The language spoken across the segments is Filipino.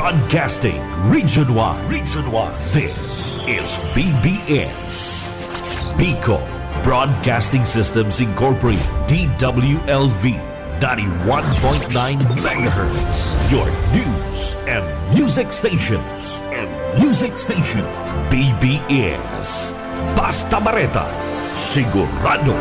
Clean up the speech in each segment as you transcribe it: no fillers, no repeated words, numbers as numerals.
Broadcasting Region 1. Region 1. This is BBS. Pico Broadcasting Systems Incorporated. DWLV 91.9 megahertz. Your news and music stations. BBS. Basta Bareta. Sigurado.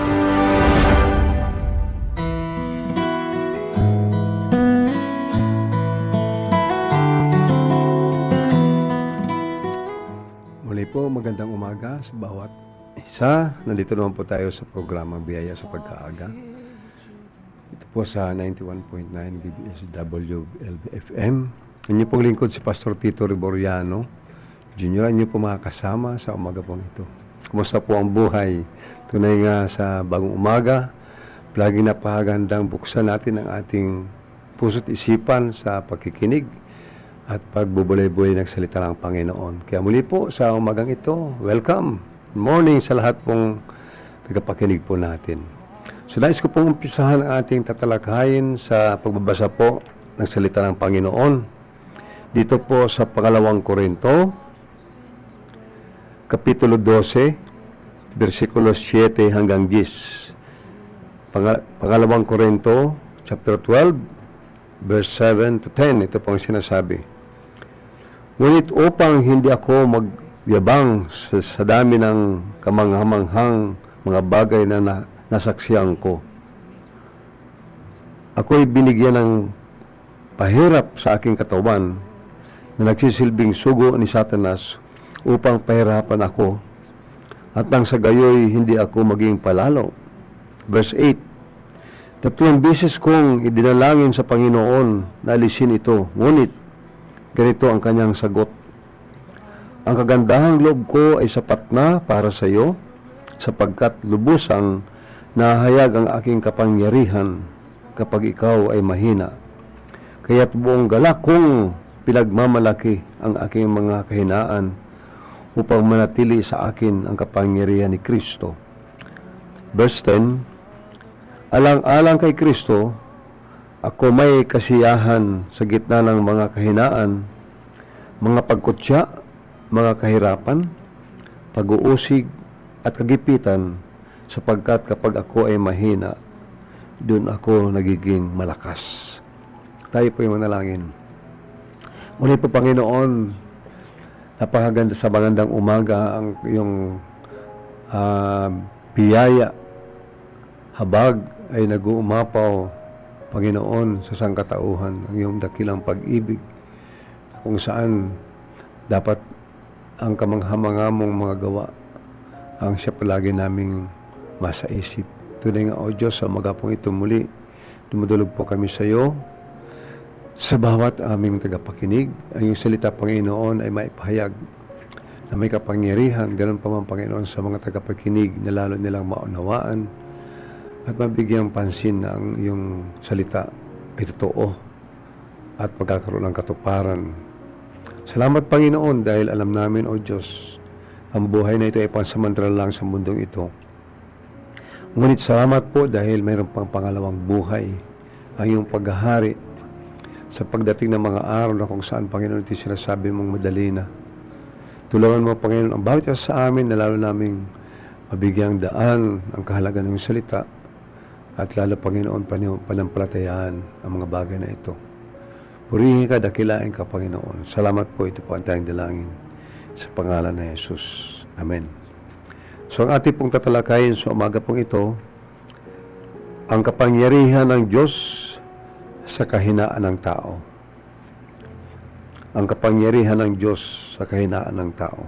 Muli po, magandang umaga sa bawat isa. Nandito naman po tayo sa programang Biyaya sa Pagkaaga. Ito po sa 91.9 BBS WLBFM. Inyo pong lingkod si Pastor Tito Riboriano Jr. Inyo po makakasama sa umaga pong ito. Kumusta po ang buhay? Tunay nga sa bagong umaga, lagi napakagandang buksan natin ang ating puso't isipan sa pagkikinig at pagbubulay-bulay ng salita ng Panginoon. Kaya muli po sa umagang ito, welcome. Good morning sa lahat pong tagapakinig po natin. So nais ko pong umpisahan ang ating tatalakayin sa pagbabasa po ng salita ng Panginoon. Dito po sa pangalawang Korinto, Kapitulo 12, versikulo 7 hanggang 10. Pangalawang Korinto, chapter 12, verse 7 to 10. Ito pong sinasabi. Ngunit upang hindi ako magyabang sa dami ng kamanghamanghang mga bagay na nasaksihan ko, ako'y binigyan ng pahirap sa aking katawan na nagsisilbing sugo ni Satanas upang pahirapan ako at nang sa gayoy hindi ako maging palalo. Verse 8. 3 beses kong idinalangin sa Panginoon na alisin ito, ngunit ganito ang kanyang sagot. Ang kagandahang loob ko ay sapat na para sa iyo, sapagkat lubusang nahayag ang aking kapangyarihan kapag ikaw ay mahina. Kaya't buong galak kong pinagmamalaki ang aking mga kahinaan upang manatili sa akin ang kapangyarihan ni Kristo. Verse 10. Alang-alang kay Kristo, ako may kasiyahan sa gitna ng mga kahinaan, mga pagkutya, mga kahirapan, pag-uusig at kagipitan, sapagkat kapag ako ay mahina, doon ako nagiging malakas. Tayo po yung manalangin. Muli po, Panginoon, napakaganda sa magandang umaga ang iyong biyaya, habag ay nag-uumapaw, Panginoon, sa sangkatauhan, ang iyong dakilang pag-ibig, kung saan dapat ang kamanghamangamong mga gawa ang siya palagi naming masaisip. Tunay nga, O Diyos, sa umaga pong ito muli, dumudulog po kami sa iyo, sa bawat aming tagapakinig. Ang iyong salita, Panginoon, ay maipahayag na may kapangyarihan, ganun pa man, Panginoon, sa mga tagapakinig na lalo nilang maunawaan at mabigyang pansin na ang iyong salita ay totoo at magkakaroon ng katuparan. Salamat, Panginoon, dahil alam namin, O Diyos, ang buhay na ito ay pansamantala lang sa mundong ito. Ngunit salamat po dahil mayroon pang pangalawang buhay, ang iyong paghahari sa pagdating ng mga araw na kung saan, Panginoon, ito sinasabi mong madali na. Tulungan mo, Panginoon, ang bawat isa sa amin na lalo naming mabigyang daan ang kahalagan ng salita at lalo, Panginoon, panampalatayaan ang mga bagay na ito. Purihin ka, dakilain ka, Panginoon. Salamat po, ito po ang tayong dalangin sa pangalan ni Jesus. Amen. So, ang ating pong tatalakayin sa umaga pong ito, ang kapangyarihan ng Diyos sa kahinaan ng tao. Ang kapangyarihan ng Diyos sa kahinaan ng tao.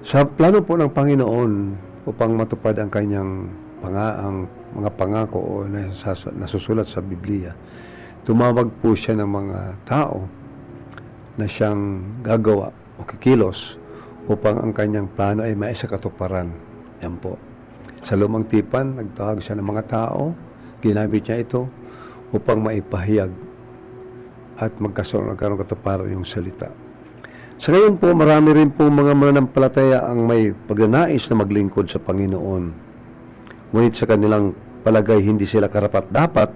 Sa plano po ng Panginoon upang matupad ang kanyang mga pangako o nasusulat sa Biblia, tumawag po siya ng mga tao na siyang gagawa o kikilos upang ang kanyang plano ay maisakatuparan. Yan po. Sa lumang tipan, nagtawag siya ng mga tao, ginamit niya ito upang maipahayag at magkaroon katuparan yung salita. Sa ngayon po, marami rin po mga mananampalataya ang may pagnanais na maglingkod sa Panginoon. Ngunit sa kanilang palagay, hindi sila karapat-dapat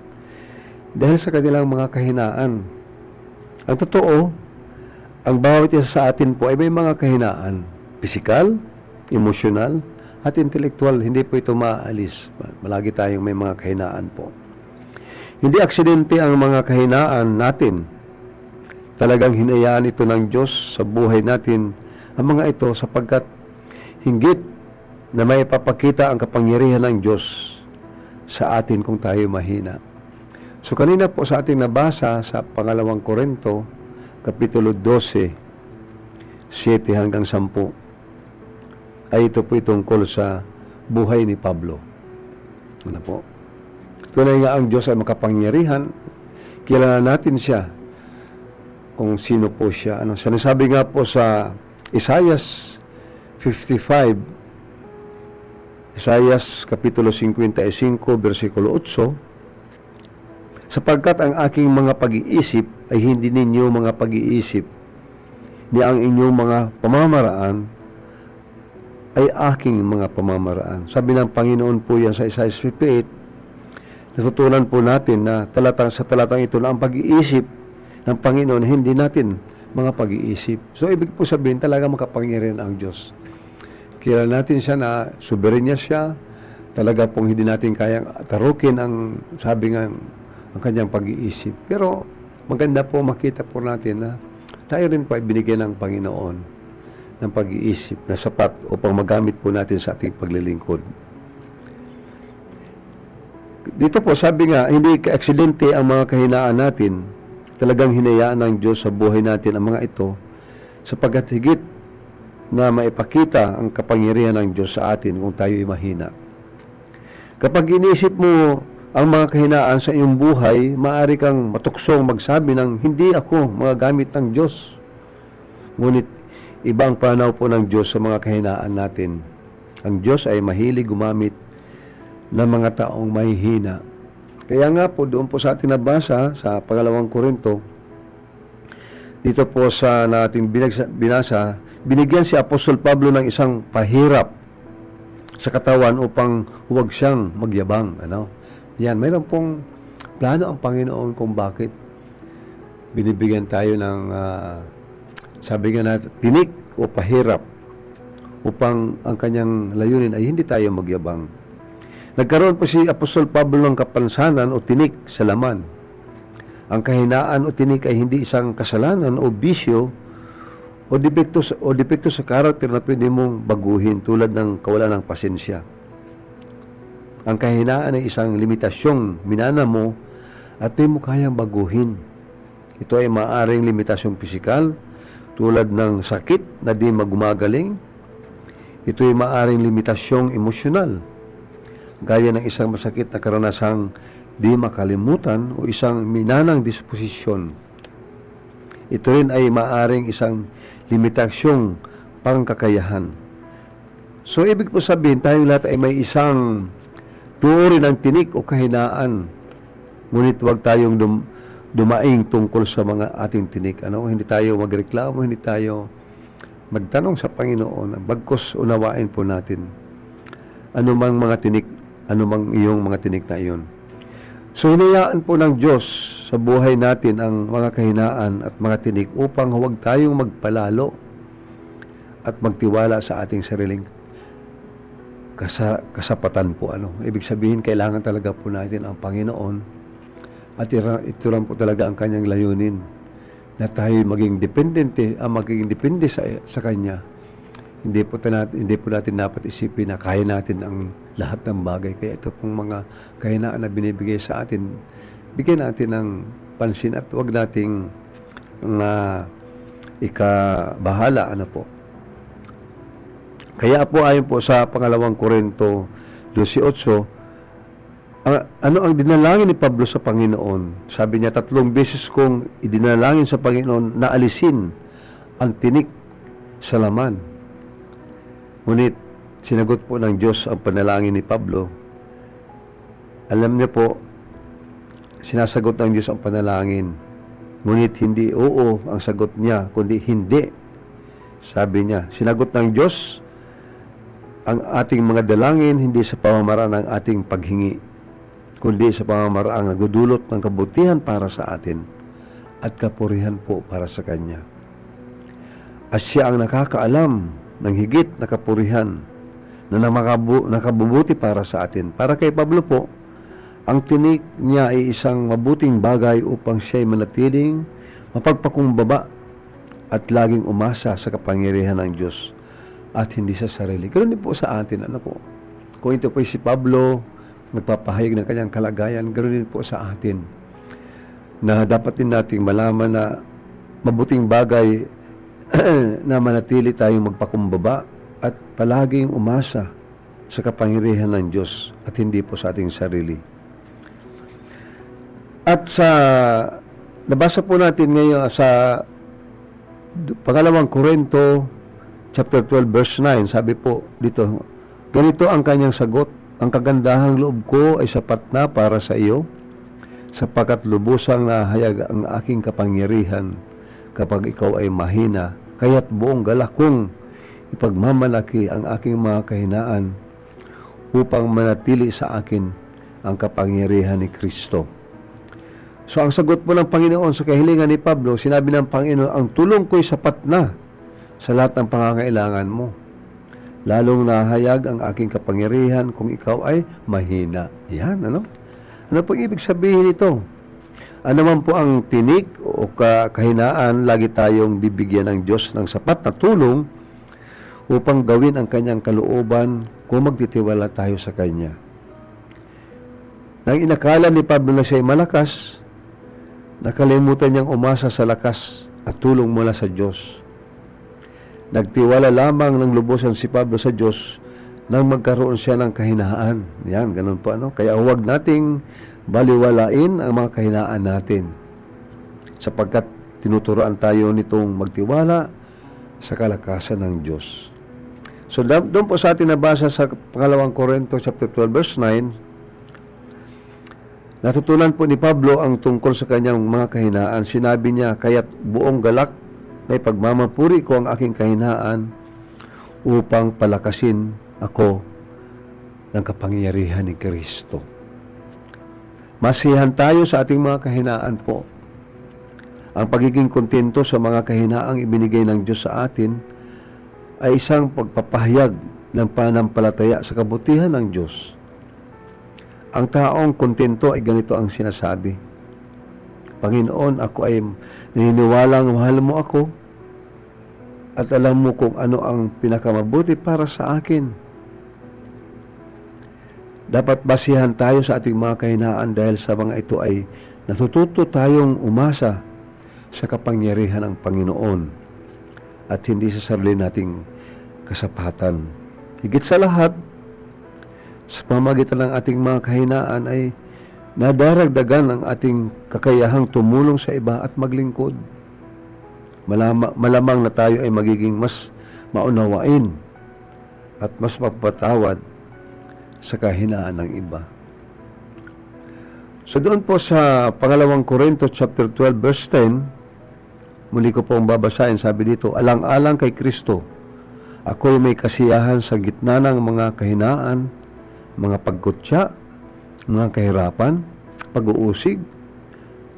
dahil sa kanilang mga kahinaan. Ang totoo, ang bawat isa sa atin po ay may mga kahinaan. Pisikal, emosyonal, at intelektual. Hindi po ito maaalis. Malagi tayong may mga kahinaan po. Hindi aksidente ang mga kahinaan natin. Talagang hinayaan ito ng Diyos sa buhay natin ang mga ito sapagkat hinggit na may papakita ang kapangyarihan ng Diyos sa atin kung tayo mahina. So kanina po sa ating nabasa sa pangalawang Korinto, Kapitulo 12, 7 hanggang 10, ay ito po tungkol sa buhay ni Pablo. Ano po? Tunay nga ang Diyos ay makapangyarihan. Kilala natin siya kung sino po siya. Ano, sinasabi nga po sa Isaiah 55, Isaiah Kapitulo 55, versikulo 8, sapagkat ang aking mga pag-iisip ay hindi ninyo mga pag-iisip, ni ang inyong mga pamamaraan ay aking mga pamamaraan. Sabi ng Panginoon po yan sa Isaiah 58, natutunan po natin na sa talatang ito na ang pag-iisip ng Panginoon, hindi natin mga pag-iisip. So, ibig po sabihin, talaga makapangyarihan ang Diyos. Kilala natin siya na soberenya siya, talaga pong hindi natin kayang tarukin ang, sabi nga, ang kanyang pag-iisip. Pero, maganda po makita po natin na tayo rin po ay binigyan ng Panginoon ng pag-iisip na sapat upang magamit po natin sa ating paglilingkod. Dito po, sabi nga, hindi ka-aksidente ang mga kahinaan natin. Talagang hinayaan ng Diyos sa buhay natin ang mga ito sapagkat higit na maipakita ang kapangyarihan ng Diyos sa atin kung tayo ay mahina. Kapag inisip mo ang mga kahinaan sa iyong buhay, maaari kang matuksong magsabi ng, hindi ako magagamit ng Diyos. Ngunit, iba ang pananaw po ng Diyos sa mga kahinaan natin. Ang Diyos ay mahilig gumamit ng mga taong mahihina. Kaya nga po, doon po sa ating nabasa sa pangalawang Korinto, dito po sa nating binasa, binigyan si Apostol Pablo ng isang pahirap sa katawan upang huwag siyang magyabang. Ano? Yan, mayroon pong plano ang Panginoon kung bakit binibigyan tayo ng, sabi nga natin, tinik o pahirap upang ang kanyang layunin ay hindi tayo magyabang. Nagkaroon po si Apostol Pablo ng kapansanan o tinik sa laman. Ang kahinaan o tinik ay hindi isang kasalanan o bisyo o depekto sa karakter na pwede mong baguhin tulad ng kawalan ng pasensya. Ang kahinaan ay isang limitasyong minana mo at di mo kayang baguhin. Ito ay maaaring limitasyong pisikal tulad ng sakit na di magumagaling. Ito ay maaaring limitasyong emosyonal gaya ng isang masakit na karanasang di makalimutan o isang minanang disposisyon. Ito rin ay maaaring isang limitasyong pangkakayahan. So, ibig po sabihin, tayong lahat ay may isang tuuri ng tinik o kahinaan. Ngunit huwag tayong dumaing tungkol sa mga ating tinik. Ano? Hindi tayo magreklamo, hindi tayo magtanong sa Panginoon. Bagkus unawain po natin anumang mga tinik, anumang iyong mga tinik na iyon. So, hinayaan po ng Diyos sa buhay natin ang mga kahinaan at mga tinik upang huwag tayong magpalalo at magtiwala sa ating sariling kasapatan po. Ano? Ibig sabihin, kailangan talaga po natin ang Panginoon at ito lang po talaga ang kanyang layunin na tayo maging depende sa Kanya. Hindi po natin dapat isipin na kaya natin ang lahat ng bagay. Kaya ito pong mga kahinaan na binibigay sa atin, bigyan natin ng pansin at huwag nating ikabahala. Ano po? Kaya po ayon po sa pangalawang Korinto 12:8, ano ang dinalangin ni Pablo sa Panginoon? Sabi niya, 3 beses kong idinalangin sa Panginoon na alisin ang tinik sa laman. Ngunit, sinagot po ng Diyos ang panalangin ni Pablo. Alam niyo po, sinasagot ng Diyos ang panalangin. Ngunit hindi oo ang sagot niya, kundi hindi. Sabi niya, sinagot ng Diyos ang ating mga dalangin hindi sa pamamaraan ng ating paghingi. kundi sa pamamaraang nagdudulot ng kabutihan para sa atin at kapurihan po para sa Kanya. At siya ang nakakaalam ng higit na kapurihan na nakabubuti para sa atin. Para kay Pablo po, ang tinik niya ay isang mabuting bagay upang siya ay manatiling mapagpakumbaba at laging umasa sa kapangyarihan ng Diyos at hindi sa sarili. Ganoon din po sa atin, ano po. Kung ito po si Pablo, nagpapahayag ng kanyang kalagayan, ganoon din po sa atin. Na dapat din nating malaman na mabuting bagay na manatili tayong magpakumbaba at palaging umasa sa kapangyarihan ng Diyos at hindi po sa ating sarili. At sa nabasa po natin ngayon sa pangalawang Korinto chapter 12 verse 9, sabi po dito, ganito ang kanyang sagot, ang kagandahang loob ko ay sapat na para sa iyo, sapagkat lubusang nahayag ang aking kapangyarihan kapag ikaw ay mahina, kaya't buong galak kong ipagmamalaki ang aking mga kahinaan upang manatili sa akin ang kapangyarihan ni Kristo. So ang sagot po ng Panginoon sa kahilingan ni Pablo, sinabi ng Panginoon, ang tulong ko'y sapat na sa lahat ng pangangailangan mo. Lalong nahayag ang aking kapangyarihan kung ikaw ay mahina. Yan, ano? Ano po ibig sabihin ito? Ano man po ang tinik o kahinaan, lagi tayong bibigyan ng Diyos ng sapat na tulong upang gawin ang kanyang kalooban kung magtitiwala tayo sa Kanya. Nang inakala ni Pablo na siya ay malakas, nakalimutan niyang umasa sa lakas at tulong mula sa Diyos. Nagtiwala lamang ng lubusan si Pablo sa Diyos nang magkaroon siya ng kahinaan. Yan, ganun po, ano? Kaya huwag nating baliwalain ang mga kahinaan natin, sapagkat tinuturoan tayo nitong magtiwala sa kalakasan ng Diyos. So, doon po sa atin nabasa sa pangalawang Korinto chapter 12 verse 9, natutunan po ni Pablo ang tungkol sa kanyang mga kahinaan. Sinabi niya, kaya't buong galak na ipagmamapuri ko ang aking kahinaan upang palakasin ako ng kapangyarihan ni Kristo. Masiyahan tayo sa ating mga kahinaan po. Ang pagiging kontento sa mga kahinaang ibinigay ng Diyos sa atin ay isang pagpapahayag ng pananampalataya sa kabutihan ng Diyos. Ang taong kontento ay ganito ang sinasabi, Panginoon, ako ay naniniwalang mahal mo ako at alam mo kung ano ang pinakamabuti para sa akin. Dapat basihan tayo sa ating mga kahinaan dahil sa mga ito ay natututo tayong umasa sa kapangyarihan ng Panginoon at hindi sa sarili nating kasapatan. Higit sa lahat, sa pamamagitan ng ating mga kahinaan ay nadaragdagan ang ating kakayahang tumulong sa iba at maglingkod. Malamang na tayo ay magiging mas maunawain at mas magpatawad sa kahinaan ng iba. So doon po sa pangalawang Korinto chapter 12 verse 10, muli ko pong babasahin, sabi dito, alang-alang kay Kristo, ako'y may kasiyahan sa gitna ng mga kahinaan, mga pagkutya, mga kahirapan, pag-uusig,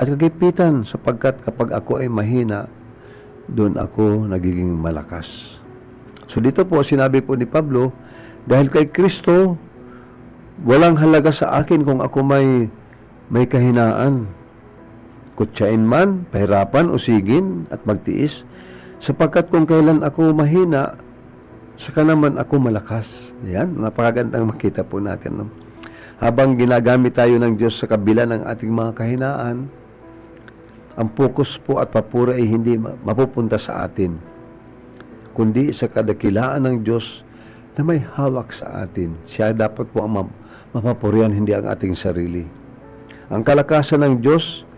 at kagipitan, sapagkat kapag ako ay mahina, doon ako nagiging malakas. So dito po, sinabi po ni Pablo, dahil kay Kristo, walang halaga sa akin kung ako may kahinaan. Kutsain man, pahirapan, usigin, at magtiis, sapagkat kung kailan ako mahina, saka naman ako malakas. Yan, napakagandang makita po natin. No? Habang ginagamit tayo ng Diyos sa kabila ng ating mga kahinaan, ang focus po at papuri ay hindi mapupunta sa atin, kundi sa kadakilaan ng Diyos na may hawak sa atin. Siya dapat po ang mapapurihan, hindi ang ating sarili. Ang kalakasan ng Diyos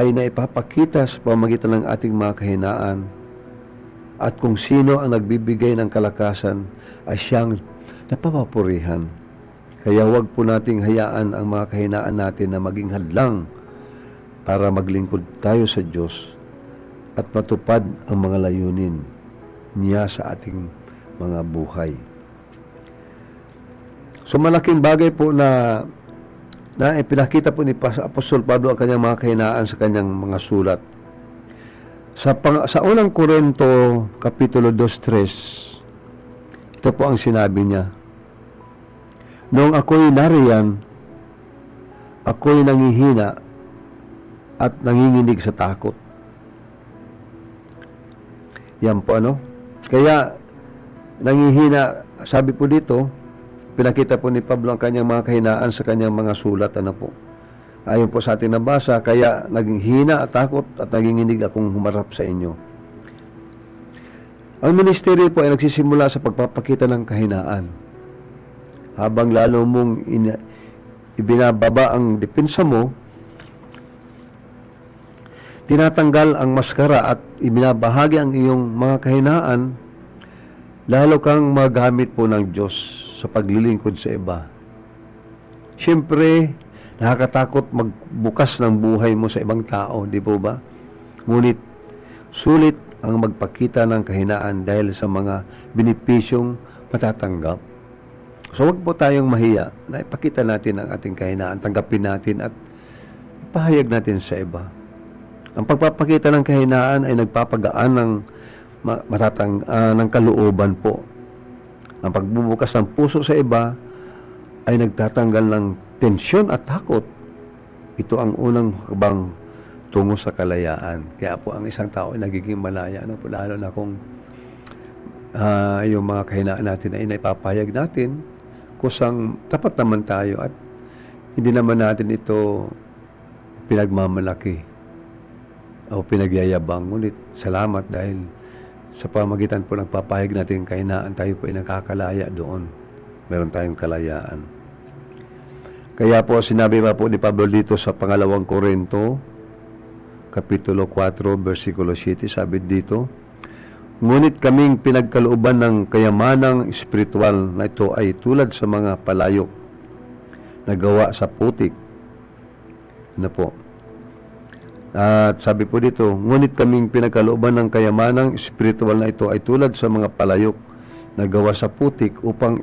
ay naipapakita sa pamamagitan ng ating mga kahinaan, at kung sino ang nagbibigay ng kalakasan ay siyang napapapurihan. Kaya huwag po nating hayaan ang mga kahinaan natin na maging hadlang para maglingkod tayo sa Diyos at matupad ang mga layunin niya sa ating mga buhay. So malaking bagay po na na ipinakita po ni Apostol Pablo ang kanyang mga kahinaan sa kanyang mga sulat. Sa unang Korinto, Kapitulo 2:3, ito po ang sinabi niya. Noong ako'y nariyan, ako'y nangihina at nanginginig sa takot. Yan po Kaya, nangihina, sabi po dito, pinakita po ni Pablo ang kanyang mga kahinaan sa kanyang mga sulat. Ayon po sa ating nabasa, kaya naging hina at takot at nanginginig akong humarap sa inyo. Ang ministeryo po ay nagsisimula sa pagpapakita ng kahinaan. Habang lalo mong ibinababa ang depensa mo, tinatanggal ang maskara at ibinabahagi ang iyong mga kahinaan, lalo kang magamit po ng Diyos sa paglilingkod sa iba. Siyempre, nakakatakot magbukas ng buhay mo sa ibang tao, di po ba? Ngunit, sulit ang magpakita ng kahinaan dahil sa mga benepisyong matatanggap. So, wag po tayong mahiya na ipakita natin ang ating kahinaan, tanggapin natin at ipahayag natin sa iba. Ang pagpapakita ng kahinaan ay nagpapagaan ng ng kalooban po. Ang pagbubukas ng puso sa iba ay nagtatanggal ng tensyon at takot. Ito ang unang hakbang tungo sa kalayaan. Kaya po ang isang tao ay nagiging malaya. Lalo na kung yung mga kahinaan natin ay naipapahayag natin, kusang tapat naman tayo at hindi naman natin ito pinagmamalaki o pinagyayabang. Ngunit salamat dahil sa pamagitan po ng papahayag natin kahinaan, tayo po ay nakakalaya doon. Meron tayong kalayaan. Kaya po sinabi pa po ni Pablo dito sa pangalawang Korinto, Kapitulo 4, versikulo 7, sabi dito, ngunit kaming pinagkalooban ng kayamanang espiritual na ito ay tulad sa mga palayok na gawa sa putik. At sabi po dito, ngunit kaming pinagkalooban ng kayamanang espiritual na ito ay tulad sa mga palayok na gawa sa putik upang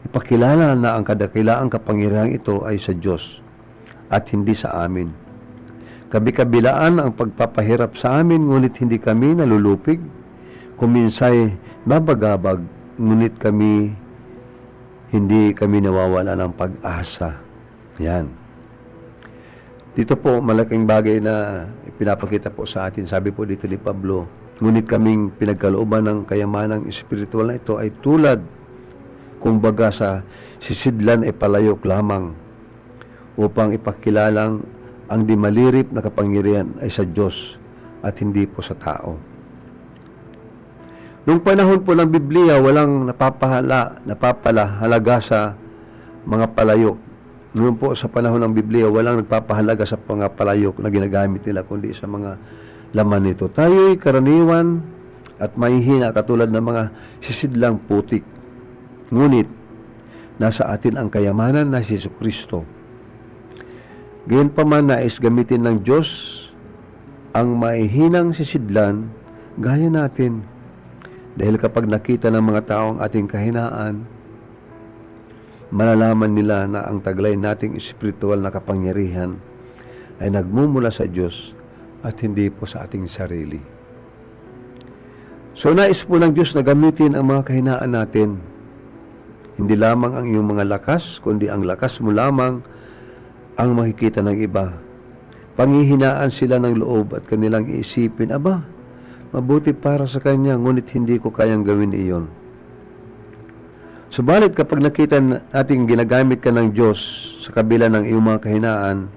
ipakilala na ang kadakilaang kapangyarihang ito ay sa Diyos at hindi sa amin. Kabi-kabilaan ang pagpapahirap sa amin, ngunit hindi kami nalulupig. Kuminsay babagabag, ngunit hindi kami nawawala ng pag-asa. Yan. Dito po, malaking bagay na ipinapakita po sa atin. Sabi po dito ni Pablo, ngunit kaming pinagkalooban ng kayamanang espiritual na ito ay tulad, kumbaga sa sisidlan ay palayok lamang upang ipakilalang ang di malirip na kapangyarihan ay sa Diyos at hindi po sa tao. Noong panahon po ng Biblia, walang napapahalaga sa mga palayok. Noon po sa panahon ng Biblia, walang nagpapahalaga sa mga palayok na ginagamit nila, kundi sa mga laman nito. Tayo'y karaniwan at mahihina katulad ng mga sisidlang putik. Ngunit, nasa atin ang kayamanan na si Jesucristo. Gayunpaman nais gamitin ng Diyos ang mahihinang sisidlan gaya natin. Dahil kapag nakita ng mga tao ang ating kahinaan, malalaman nila na ang taglay nating espiritual na kapangyarihan ay nagmumula sa Diyos at hindi po sa ating sarili. So nais po ng Diyos na gamitin ang mga kahinaan natin. Hindi lamang ang iyong mga lakas, kundi ang lakas mo lamang ang makikita ng iba. Panghihinaan sila ng loob at kanilang iisipin, aba, mabuti para sa kanya, ngunit hindi ko kayang gawin iyon. Subalit kapag nakita natin ginagamit ka ng Diyos sa kabila ng iyong mga kahinaan,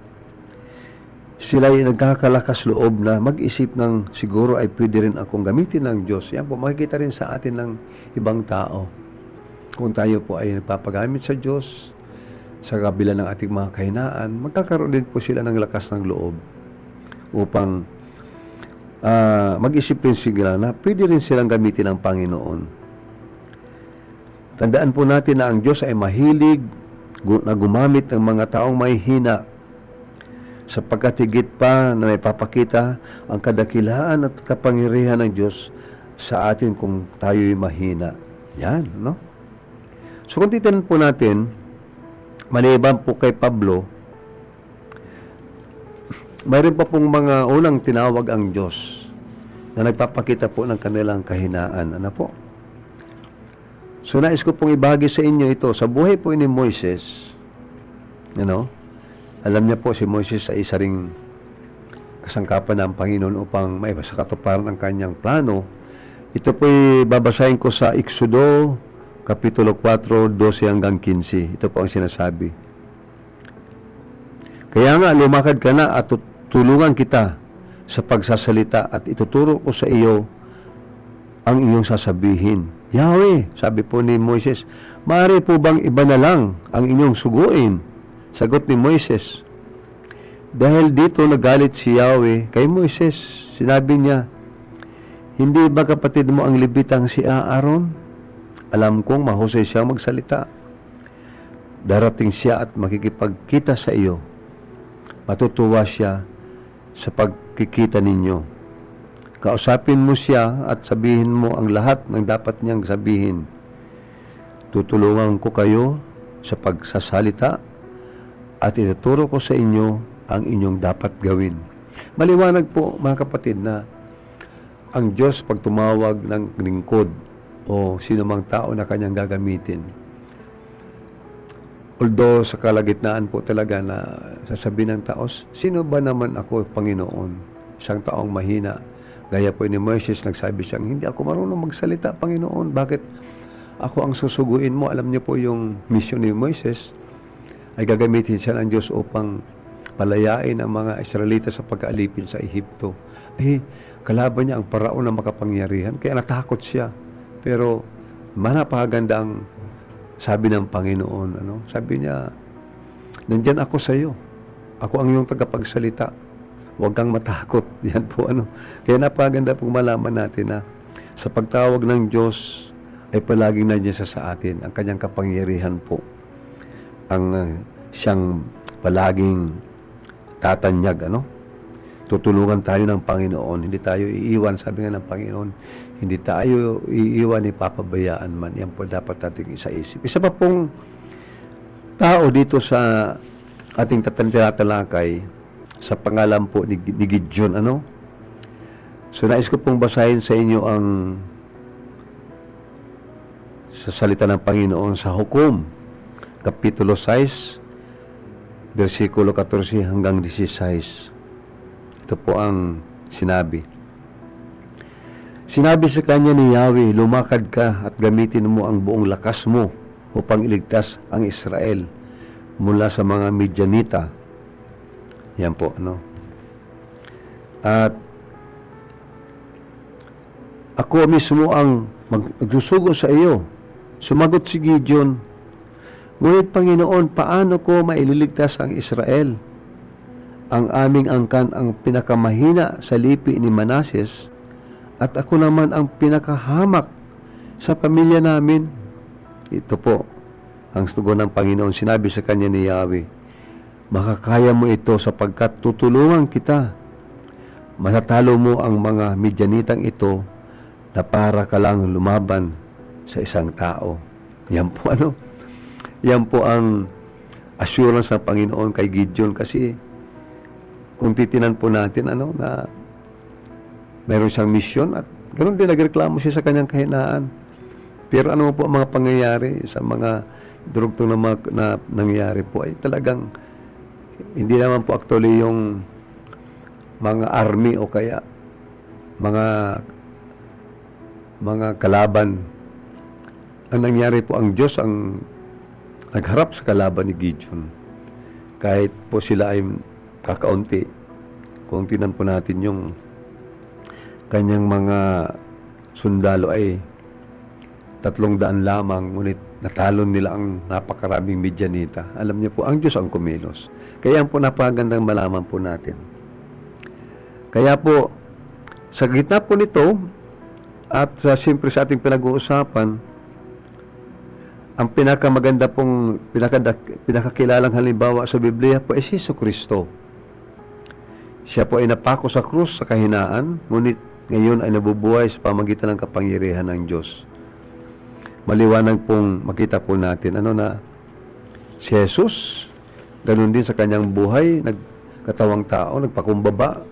sila ay nagkakalakas loob na mag-isip ng siguro ay pwede rin akong gamitin ng Diyos. Yan po, makikita rin sa atin ng ibang tao. Kung tayo po ay nagpapagamit sa Diyos, sa kabila ng ating mga kahinaan, magkakaroon din po sila ng lakas ng loob upang mag-isip rin sila na pwede rin silang gamitin ng Panginoon. Tandaan po natin na ang Diyos ay mahilig na gumamit ng mga taong may hina sapagkat higit pa na may papakita ang kadakilaan at kapangyarihan ng Diyos sa atin kung tayo'y mahina. Yan, no? So kung titignan po natin, maliban po kay Pablo, mayroon pa pong mga unang tinawag ang Diyos na nagpapakita po ng kanilang kahinaan. Ano po? So, nais ko pong ibahagi sa inyo ito. Sa buhay po ni Moises, alam niya po si Moises ay isa ring kasangkapan ng Panginoon upang may sa katuparan ang kanyang plano. Ito po'y babasahin ko sa Exodo, Kapitulo 4, 12 hanggang 15. Ito po ang sinasabi. Kaya nga, lumakad ka na at tulungan kita sa pagsasalita at ituturo ko sa iyo ang iyong sasabihin. Yahweh, sabi po ni Moises, maaari po bang iba na lang ang inyong suguin? Sagot ni Moises. Dahil dito nagalit si Yahweh kay Moises, sinabi niya, hindi ba kapatid mo ang Levitang si Aaron? Alam kong mahusay siya magsalita. Darating siya at makikipagkita sa iyo. Matutuwa siya sa pagkikita ninyo. Kausapin mo siya at sabihin mo ang lahat ng dapat niyang sabihin. Tutulungan ko kayo sa pagsasalita at ituturo ko sa inyo ang inyong dapat gawin. Maliwanag po mga kapatid na ang Diyos pag tumawag ng lingkod o sinumang tao na kanyang gagamitin. Although sa kalagitnaan po talaga na sasabihin ng tao, sino ba naman ako, Panginoon? Isang taong mahina. Gaya po ni Moises, nagsabi siyang, hindi ako marunong magsalita, Panginoon. Bakit ako ang susuguin mo? Alam niyo po yung mission ni Moises ay gagamitin siya ng Diyos upang palayain ang mga Israelita sa pag-aalipin sa Ehipto. Kalaban niya ang paraon na makapangyarihan, kaya natakot siya. Pero napakaganda ang sabi ng Panginoon. Sabi niya, nandyan ako sa iyo. Ako ang iyong tagapagsalita. Huwag kang matakot. Yan po Kaya napakaganda pong malaman natin na sa pagtawag ng Diyos ay palaging nandiyan sa atin. Ang kanyang kapangyarihan po. Ang siyang palaging tatanyag. Tutulungan tayo ng Panginoon. Hindi tayo iiwan. Sabi nga ng Panginoon, hindi tayo iiwan ni papabayaan man. Yan po dapat nating isaisip. Isa pa pong tao dito sa ating tinatalakay sa pangalan po ni Gideon. So nais ko pong basahin sa inyo ang sa salita ng Panginoon sa Hukom, Kapitulo 6, versikulo 14 hanggang 16. Ito po ang sinabi. Sinabi sa kanya ni Yahweh, lumakad ka at gamitin mo ang buong lakas mo upang iligtas ang Israel mula sa mga Midianita. Yan po, At ako mismo ang magsusugo sa iyo. Sumagot si Gideon, ngunit Panginoon, paano ko maililigtas ang Israel? Ang aming angkan ang pinakamahina sa lipi ni Manases at ako naman ang pinakahamak sa pamilya namin. Ito po ang tugon ng Panginoon. Sinabi sa kanya ni Yahweh, makakaya mo ito sapagkat tutulungan kita. Matatalo mo ang mga Midianitang ito na para ka lang lumaban sa isang tao. Yan po Yan po ang assurance ng Panginoon kay Gideon kasi kung titinan po natin na mayroon siyang misyon at ganoon din nagreklamo siya sa kanyang kahinaan. Pero po ang mga pangyayari sa mga durugtong na nangyayari po ay talagang hindi naman po actually yung mga army o kaya mga kalaban. Ang nangyari po, ang Diyos ang nagharap sa kalaban ni Gideon. Kahit po sila ay kakaunti. Kung tinan po natin yung kanyang mga sundalo ay 300 lamang, ngunit natalon nila ang napakaraming Midianita. Alam niyo po, ang Diyos ang kumilos. Kaya po napakagandang malaman po natin. Kaya po, sa gitna po nito, at siyempre sa ating pinag-uusapan, ang pinakamaganda pong, pinakakilalang halimbawa sa Biblia po ay si Jesucristo. Siya po ay napako sa krus sa kahinaan, ngunit ngayon ay nabubuhay sa pamagitan ng kapangyarihan ng Diyos. Maliwanag pong makita po natin na si Jesus, ganun din sa kanyang buhay, katawang tao, nagpakumbaba.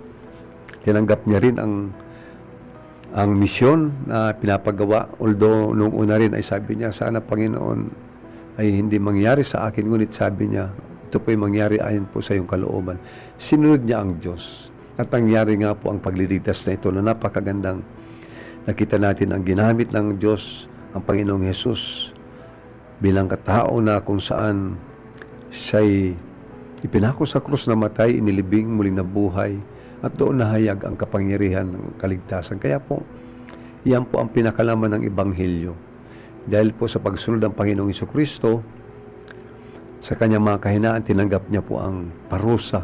Tinanggap niya rin ang misyon na pinapagawa. Although, nung una rin ay sabi niya, sana Panginoon ay hindi mangyari sa akin. Ngunit sabi niya, ito po ay mangyari ayon po sa iyong kalooban. Sinunod niya ang Diyos. At nangyari nga po ang pagliligtas na ito na napakagandang nakita natin ang ginamit ng Diyos, ang Panginoong Hesus, bilang katao na kung saan siya'y ipinako sa krus na matay, inilibing, muling nabuhay, at doon nahayag ang kapangyarihan ng kaligtasan. Kaya po, yan po ang pinakalaman ng Ebanghelyo. Dahil po sa pagsunod ng Panginoong Jesucristo, sa kanyang mga kahinaan, tinanggap niya po ang parusa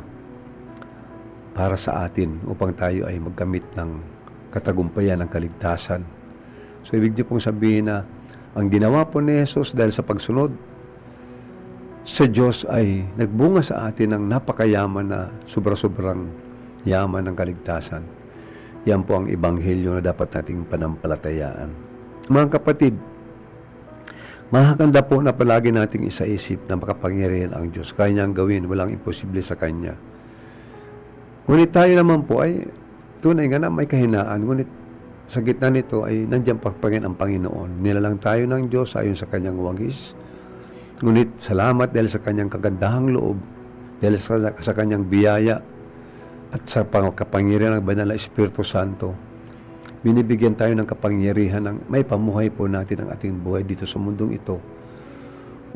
para sa atin upang tayo ay magkamit ng katagumpayan ng kaligtasan. So, ibig niyo pong sabihin na ang ginawa po ni Jesus dahil sa pagsunod sa Diyos ay nagbunga sa atin ng napakayaman na sobra-sobrang yaman ng kaligtasan. Yan po ang Ebanghelyo na dapat nating panampalatayaan. Mga kapatid, mahaganda po na palagi nating isaisip na makapangyarihan ang Diyos. Kaya niyang gawin, walang imposible sa Kanya. Ngunit tayo naman po ay tunay nga na may kahinaan. Ngunit sa gitna nito ay nandiyan pagpangin ang Panginoon. Nilalang tayo ng Diyos ayon sa Kanyang wangis. Ngunit salamat dahil sa Kanyang kagandahang loob, dahil sa Kanyang biyaya, at sa kapangyarihan ng Banal na Espiritu Santo, binibigyan tayo ng kapangyarihan ng may pamuhay po natin ang ating buhay dito sa mundong ito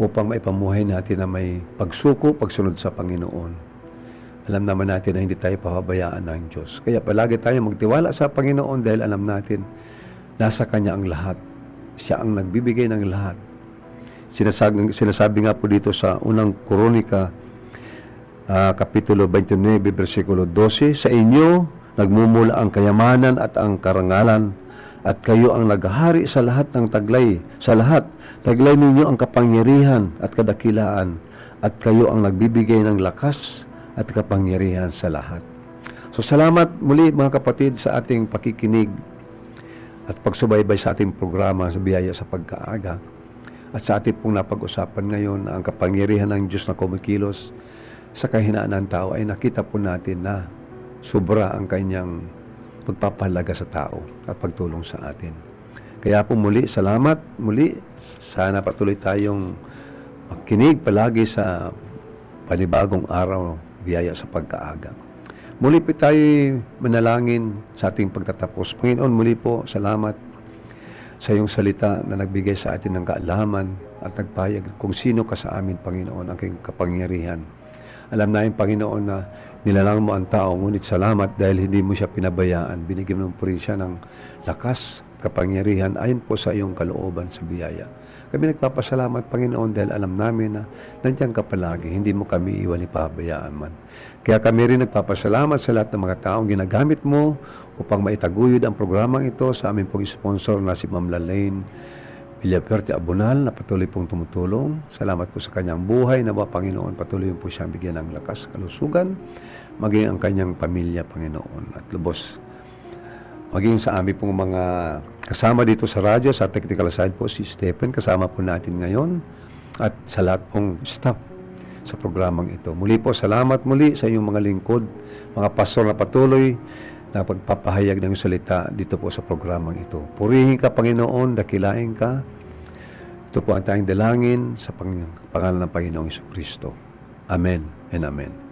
upang may pamuhay natin na may pagsuko, pagsunod sa Panginoon. Alam naman natin na hindi tayo papabayaan ng Diyos. Kaya palagi tayo magtiwala sa Panginoon dahil alam natin nasa Kanya ang lahat. Siya ang nagbibigay ng lahat. Sinasabi nga po dito sa unang Kronika, Kapitulo 29, versikulo 12, sa inyo nagmumula ang kayamanan at ang karangalan, at kayo ang naghahari sa lahat ng taglay. Sa lahat, taglay ninyo ang kapangyarihan at kadakilaan, at kayo ang nagbibigay ng lakas at kapangyarihan sa lahat. So salamat muli mga kapatid sa ating pakikinig at pagsubaybay sa ating programa sa Biyaya sa Pagkaaga, at sa ating pong napag-usapan ngayon na ang kapangyarihan ng Diyos na kumikilos sa kahinaan ng tao ay nakita po natin na sobra ang kanyang pagpapahalaga sa tao at pagtulong sa atin. Kaya po muli, salamat muli. Sana patuloy tayong makinig palagi sa panibagong araw, Biyaya sa Pagkaaga. Muli po tayo manalangin sa ating pagtatapos. Panginoon, muli po, salamat sa iyong salita na nagbigay sa atin ng kaalaman at nagpayag kung sino ka sa amin, Panginoon, ang iyong kapangyarihan. Alam namin, Panginoon, na nilalang mo ang tao, ngunit salamat dahil hindi mo siya pinabayaan. Binigyan mo po rin siya ng lakas, kapangyarihan, ayon po sa iyong kalooban sa biyaya. Kami nagpapasalamat, Panginoon, dahil alam namin na nandiyan ka palagi, hindi mo kami iwan ipabayaan man. Kaya kami rin nagpapasalamat sa lahat ng mga taong ginagamit mo upang maitaguyod ang programang ito sa aming pong sponsor na si Ma'am Lalaine Villaperte Abunal na patuloy pong tumutulong. Salamat po sa kanyang buhay. Nawa, Panginoon, patuloy po siyang bigyan ng lakas, kalusugan, maging ang kanyang pamilya, Panginoon. At lubos, maging sa aming pong mga kasama dito sa radyo, sa technical side po, si Stephen, kasama po natin ngayon, at sa lahat pong staff sa programang ito. Muli po, salamat muli sa inyong mga lingkod, mga pastor na patuloy na pagpapahayag ng salita dito po sa programang ito. Purihin ka, Panginoon, dakilain ka. Ito po ang tayong dalangin sa pangalan ng Panginoong Jesucristo. Amen and amen.